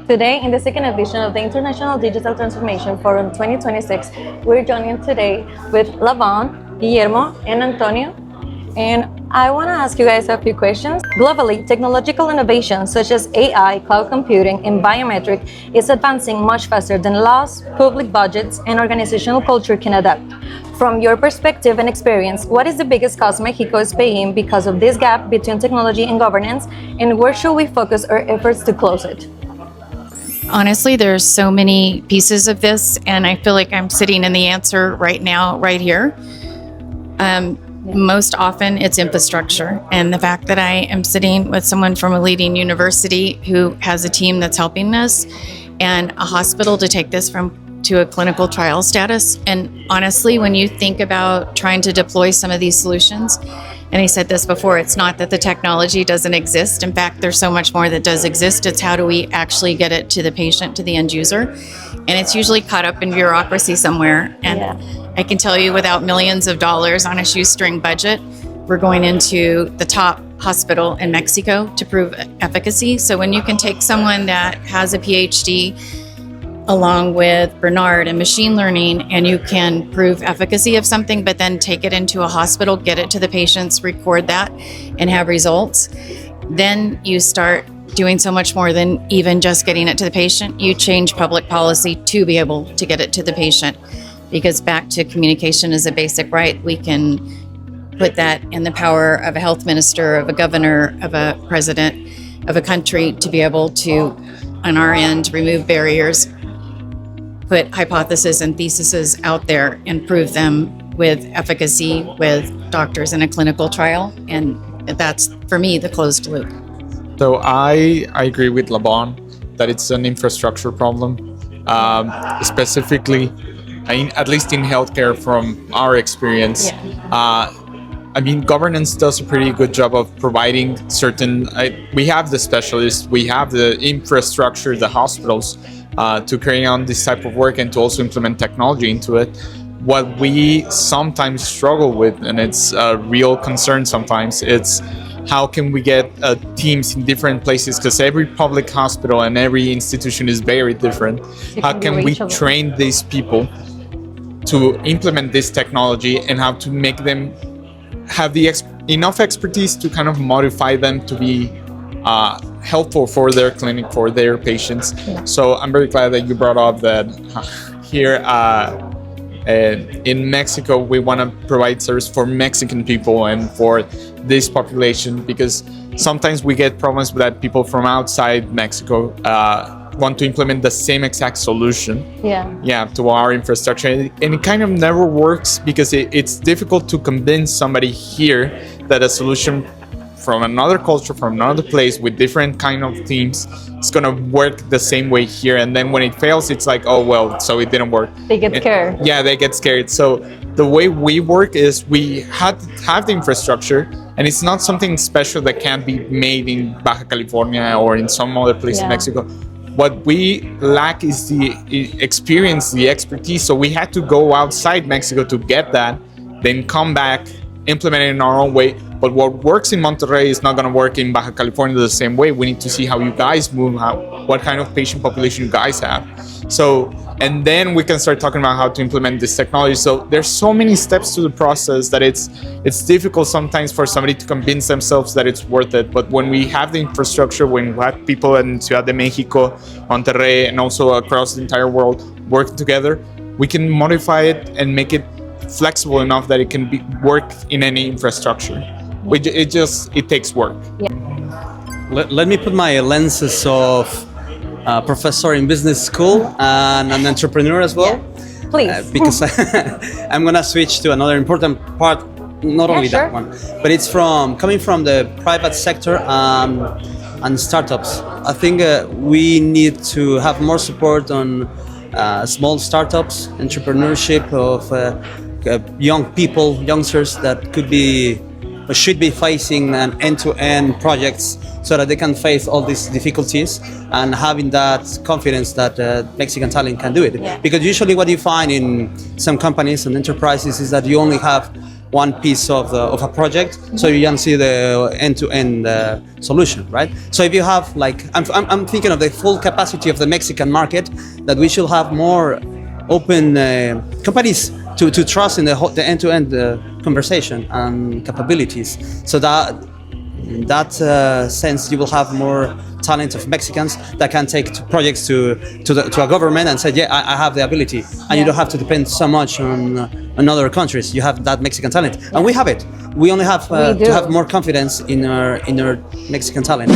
Today, in the second edition of the International Digital Transformation Forum 2026, we're joining today with Lavonne, Guillermo, and Antonio. And I want to ask you guys a few questions. Globally, technological innovation such as AI, cloud computing, and biometric is advancing much faster than laws, public budgets, and organizational culture can adapt. From your perspective and experience, what is the biggest cost Mexico is paying because of this gap between technology and governance, and where should we focus our efforts to close it? Honestly, there's so many pieces of this, and I feel like I'm sitting in the answer right now, right here. Most often it's infrastructure, and the fact that I am sitting with someone from a leading university who has a team that's helping us, and a hospital to take this to a clinical trial status. And honestly, when you think about trying to deploy some of these solutions, and I said this before, it's not that the technology doesn't exist. In fact, there's so much more that does exist. It's how do we actually get it to the patient, to the end user? And it's usually caught up in bureaucracy somewhere. And I can tell you, without millions of dollars on a shoestring budget, we're going into the top hospital in Mexico to prove efficacy. So when you can take someone that has a PhD along with Bernard and machine learning, and you can prove efficacy of something, but then take it into a hospital, get it to the patients, record that, and have results, then you start doing so much more than even just getting it to the patient. You change public policy to be able to get it to the patient, because back to communication is a basic right. We can put that in the power of a health minister, of a governor, of a president of a country to be able to, on our end, remove barriers, put hypotheses and theses out there and prove them with efficacy with doctors in a clinical trial. And that's, for me, the closed loop. So I agree with Lavonne that it's an infrastructure problem, specifically, at least in healthcare from our experience. Governance does a pretty good job of providing certain, we have the specialists, we have the infrastructure, the hospitals, to carry on this type of work and to also implement technology into it. What we sometimes struggle with, and it's a real concern sometimes, it's how can we get teams in different places, because every public hospital and every institution is very different. How can we train these people to implement this technology, and how to make them have the enough expertise to kind of modify them to be helpful for their clinic, for their patients. So I'm very glad that you brought up that here in Mexico, we want to provide service for Mexican people and for this population, because sometimes we get problems that people from outside Mexico want to implement the same exact solution to our infrastructure, and it kind of never works, because it's difficult to convince somebody here that a solution from another culture, from another place, with different kind of teams, it's gonna work the same way here. And then when it fails, it's like, oh well, so it didn't work. They get scared. Yeah, they get scared. So the way we work is we have the infrastructure, and it's not something special that can't be made in Baja California or in some other place in Mexico. What we lack is the experience, the expertise. So we had to go outside Mexico to get that, then come back, implement it in our own way. But what works in Monterrey is not going to work in Baja California the same way. We need to see how you guys move, what kind of patient population you guys have. So, and then we can start talking about how to implement this technology. So there's so many steps to the process that it's difficult sometimes for somebody to convince themselves that it's worth it. But when we have the infrastructure, when we have people in Ciudad de Mexico, Monterrey, and also across the entire world working together, we can modify it and make it flexible enough that it can work in any infrastructure. It takes work. Let me put my lenses of professor in business school and an entrepreneur as well. Please. Because I'm gonna switch to another important part, not only that one, but it's coming from the private sector and startups. I think we need to have more support on small startups, entrepreneurship of young people, youngsters that could be or should be facing an end-to-end projects, so that they can face all these difficulties and having that confidence that Mexican talent can do it. Because usually what you find in some companies and enterprises is that you only have one piece of a project, so you can see the end-to-end solution, right? So if you have like, I'm thinking of the full capacity of the Mexican market, that we should have more open companies to trust in the end-to-end conversation and capabilities, so that in that sense you will have more talent of Mexicans that can take projects to a government and say, yeah, I have the ability, and you don't have to depend so much on other countries. You have that Mexican talent, and we have it. We only have to have more confidence in our Mexican talent.